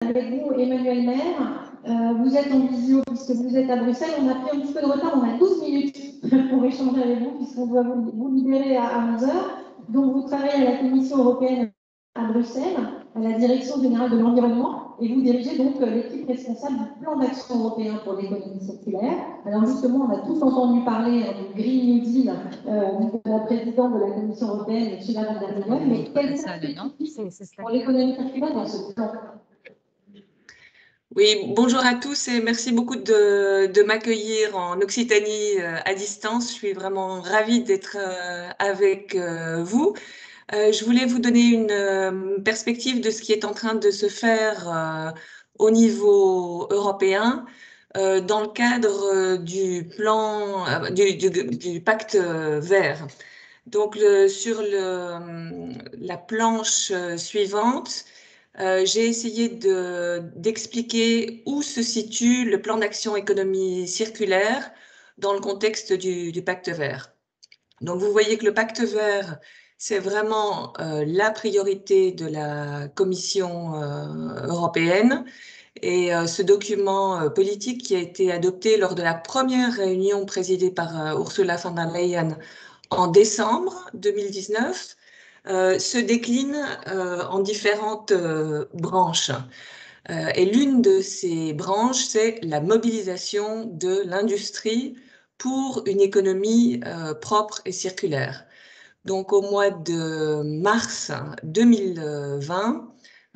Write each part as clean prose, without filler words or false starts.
avec vous, Emmanuel Maire. Vous êtes en visio puisque vous êtes à Bruxelles. On a pris un petit peu de retard, on a 12 minutes pour échanger avec vous puisqu'on doit vous libérer à 11 heures. Donc, vous travaillez à la Commission européenne à Bruxelles, à la Direction générale de l'environnement, et vous dirigez donc l'équipe responsable du plan d'action européen pour l'économie circulaire. Alors justement, on a tous entendu parler du Green New Deal de la présidente de la Commission européenne, Ursula von der Leyen, mais quelle est pour l'économie circulaire dans ce plan? Oui, bonjour à tous et merci beaucoup de m'accueillir en Occitanie à distance. Je suis vraiment ravie d'être avec vous. Je voulais vous donner une perspective de ce qui est en train de se faire au niveau européen dans le cadre du plan du pacte vert. Donc sur la planche suivante, j'ai essayé d'expliquer où se situe le plan d'action économie circulaire dans le contexte du pacte vert. Donc, vous voyez que le pacte vert, c'est vraiment la priorité de la Commission européenne. Et ce document politique qui a été adopté lors de la première réunion présidée par Ursula von der Leyen en décembre 2019, se décline en différentes branches. Et l'une de ces branches, c'est la mobilisation de l'industrie pour une économie propre et circulaire. Donc au mois de mars 2020,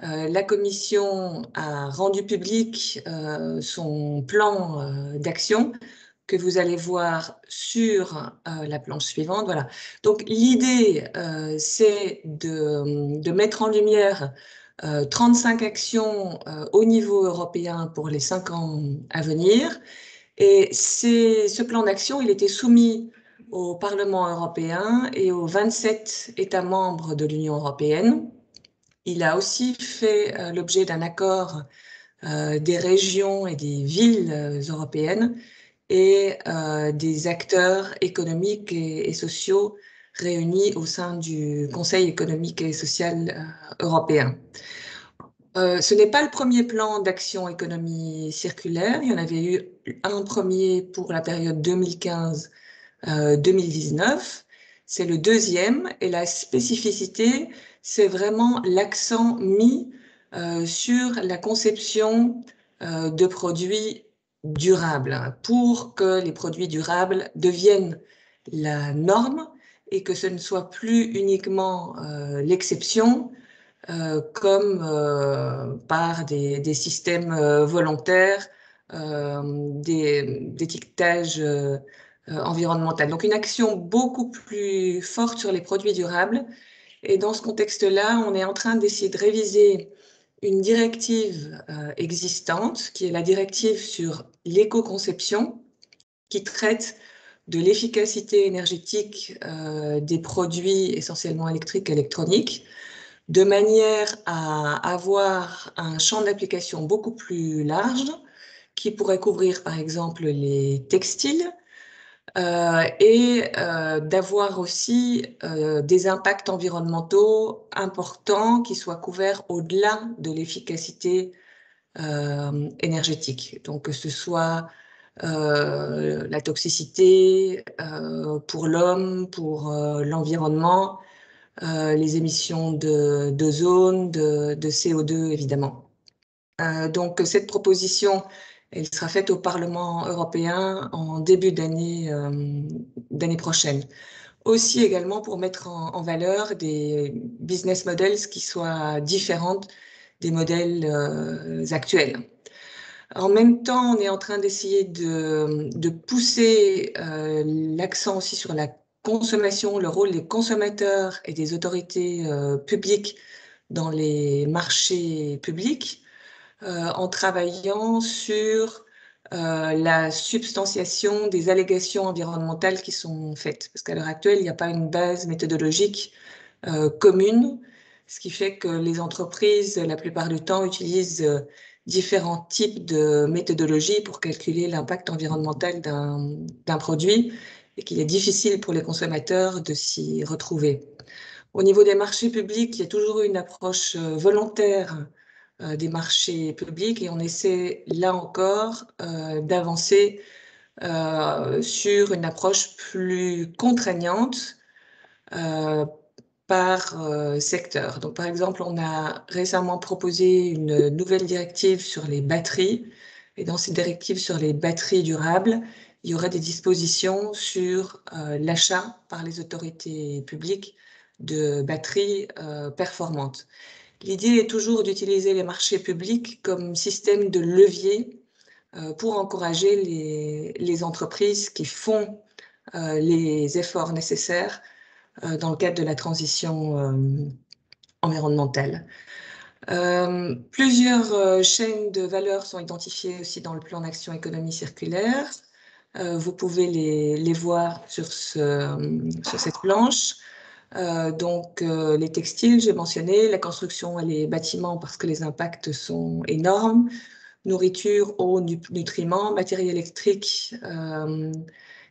la Commission a rendu public son plan d'action que vous allez voir sur la planche suivante. Voilà. Donc l'idée, c'est de mettre en lumière 35 actions au niveau européen pour les 5 ans à venir. Et ce plan d'action, il était soumis au Parlement européen et aux 27 États membres de l'Union européenne. Il a aussi fait l'objet d'un accord des régions et des villes européennes et des acteurs économiques et sociaux réunis au sein du Conseil économique et social européen. Ce n'est pas le premier plan d'action économie circulaire. Il y en avait eu un premier pour la période 2015-2019. C'est le deuxième et la spécificité, c'est vraiment l'accent mis sur la conception de produits durables pour que les produits durables deviennent la norme et que ce ne soit plus uniquement l'exception, comme par des systèmes volontaires d'étiquetage environnemental. Donc une action beaucoup plus forte sur les produits durables. Et dans ce contexte-là, on est en train d'essayer de réviser une directive existante, qui est la directive sur l'éco-conception, qui traite de l'efficacité énergétique des produits essentiellement électriques et électroniques, de manière à avoir un champ d'application beaucoup plus large qui pourrait couvrir par exemple les textiles et d'avoir aussi des impacts environnementaux importants qui soient couverts au-delà de l'efficacité énergétique. Donc que ce soit la toxicité pour l'homme, pour l'environnement, les émissions d'ozone, de CO2 évidemment. Donc cette proposition, elle sera faite au Parlement européen en début d'année prochaine. Aussi également pour mettre en valeur des business models qui soient différents des modèles actuels. En même temps, on est en train d'essayer de pousser l'accent aussi sur la consommation, le rôle des consommateurs et des autorités publiques dans les marchés publics, en travaillant sur la substantiation des allégations environnementales qui sont faites. Parce qu'à l'heure actuelle, il n'y a pas une base méthodologique commune, ce qui fait que les entreprises, la plupart du temps, utilisent différents types de méthodologies pour calculer l'impact environnemental d'un produit et qu'il est difficile pour les consommateurs de s'y retrouver. Au niveau des marchés publics, il y a toujours eu une approche volontaire des marchés publics et on essaie là encore d'avancer sur une approche plus contraignante par secteur. Donc, par exemple, on a récemment proposé une nouvelle directive sur les batteries. Et dans cette directive sur les batteries durables, il y aurait des dispositions sur l'achat par les autorités publiques de batteries performantes. L'idée est toujours d'utiliser les marchés publics comme système de levier pour encourager les entreprises qui font les efforts nécessaires dans le cadre de la transition environnementale. Plusieurs chaînes de valeur sont identifiées aussi dans le plan d'action économie circulaire. Vous pouvez les voir sur cette planche. Donc, les textiles, j'ai mentionné, la construction et les bâtiments parce que les impacts sont énormes, nourriture, eau, nutriments, matériel électrique,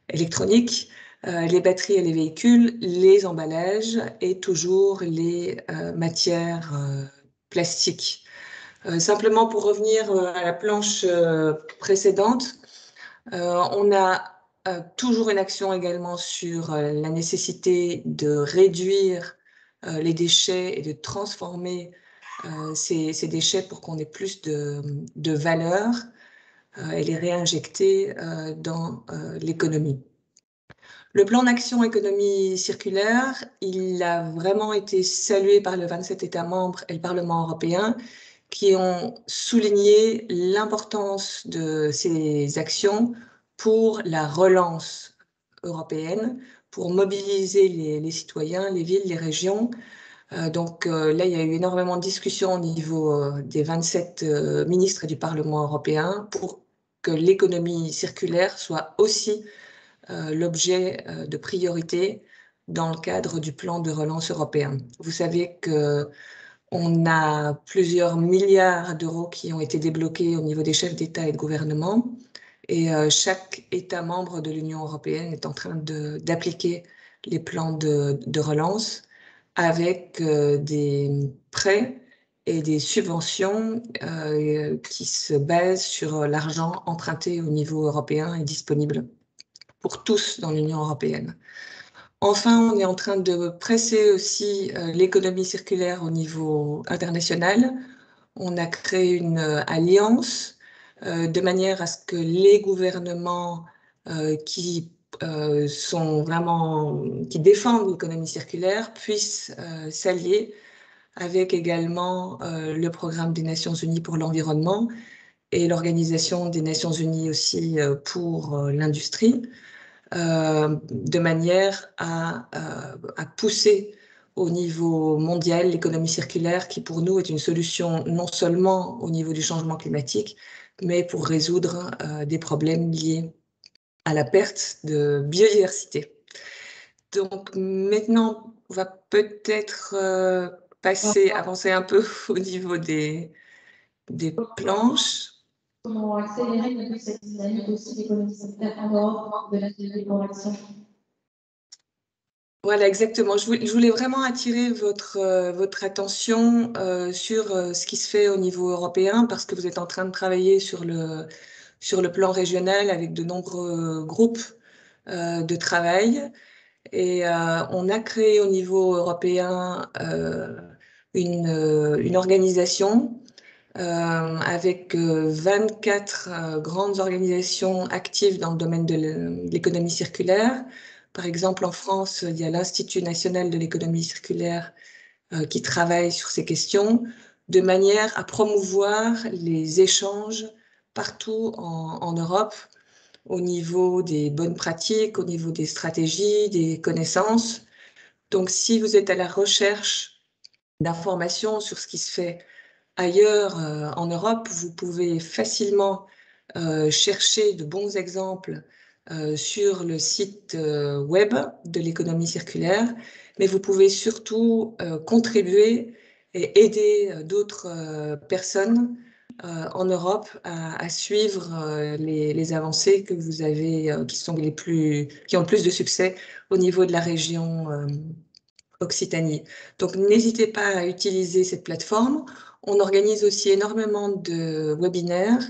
électronique, les batteries et les véhicules, les emballages et toujours les matières plastiques. Simplement pour revenir à la planche précédente, on a toujours une action également sur la nécessité de réduire les déchets et de transformer ces déchets pour qu'on ait plus de valeur et les réinjecter dans l'économie. Le plan d'action économie circulaire, il a vraiment été salué par les 27 États membres et le Parlement européen qui ont souligné l'importance de ces actions pour la relance européenne, pour mobiliser les citoyens, les villes, les régions. Donc là, il y a eu énormément de discussions au niveau des 27 ministres et du Parlement européen pour que l'économie circulaire soit aussi l'objet de priorité dans le cadre du plan de relance européen. Vous savez qu'on a plusieurs milliards d'euros qui ont été débloqués au niveau des chefs d'État et de gouvernement et chaque État membre de l'Union européenne est en train d'appliquer les plans de relance avec des prêts et des subventions qui se basent sur l'argent emprunté au niveau européen et disponible pour tous dans l'Union européenne. Enfin, on est en train de presser aussi l'économie circulaire au niveau international. On a créé une alliance de manière à ce que les gouvernements qui défendent l'économie circulaire puissent s'allier avec également le programme des Nations Unies pour l'environnement et l'Organisation des Nations Unies aussi pour l'industrie, de manière à pousser au niveau mondial l'économie circulaire qui pour nous est une solution non seulement au niveau du changement climatique, mais pour résoudre des problèmes liés à la perte de biodiversité. Donc maintenant, on va peut-être avancer un peu au niveau des planches. Comment accélérer cette dynamique aussi d'économie circulaire en dehors de la décoration? Voilà, exactement. Je voulais vraiment attirer votre attention sur ce qui se fait au niveau européen parce que vous êtes en train de travailler sur le plan régional avec de nombreux groupes de travail. Et on a créé au niveau européen une organisation avec 24 grandes organisations actives dans le domaine de l'économie circulaire. Par exemple, en France, il y a l'Institut national de l'économie circulaire qui travaille sur ces questions de manière à promouvoir les échanges partout en Europe au niveau des bonnes pratiques, au niveau des stratégies, des connaissances. Donc, si vous êtes à la recherche d'informations sur ce qui se fait ailleurs en Europe, vous pouvez facilement chercher de bons exemples sur le site web de l'économie circulaire, mais vous pouvez surtout contribuer et aider d'autres personnes en Europe à suivre les avancées que vous avez, qui ont le plus de succès au niveau de la région Occitanie. Donc, n'hésitez pas à utiliser cette plateforme. On organise aussi énormément de webinaires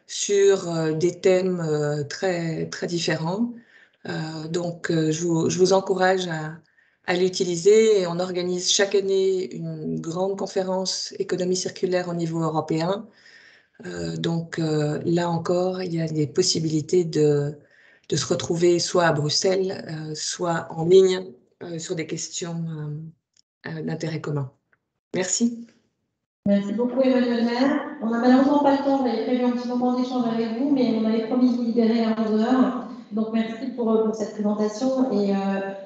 sur des thèmes très, très différents. Donc, je vous encourage à l'utiliser. On organise chaque année une grande conférence économie circulaire au niveau européen. Donc, là encore, il y a des possibilités de se retrouver soit à Bruxelles, soit en ligne sur des questions d'intérêt commun. Merci. Merci beaucoup, Emmanuel Maire. On n'a malheureusement pas le temps, j'avais prévu un petit moment d'échange avec vous, mais on avait promis de vous libérer à 11 heures. Donc, merci pour cette présentation. Et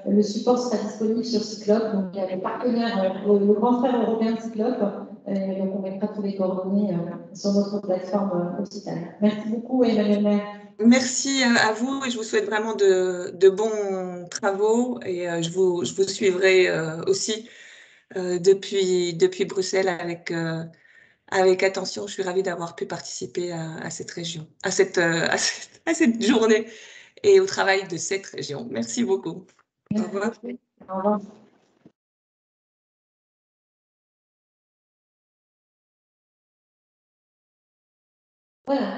le support sera disponible sur Cyclope, donc il y a les partenaires, le grand frère européen de Cyclope. Donc, on mettra tous les coordonnées sur notre plateforme Occitane. Merci beaucoup, Emmanuel Maire. Merci à vous et je vous souhaite vraiment de bons travaux et je vous suivrai aussi depuis Bruxelles avec attention. Je suis ravie d'avoir pu participer à cette région, à cette journée et au travail de cette région. Merci beaucoup. Au revoir. Au revoir. Voilà.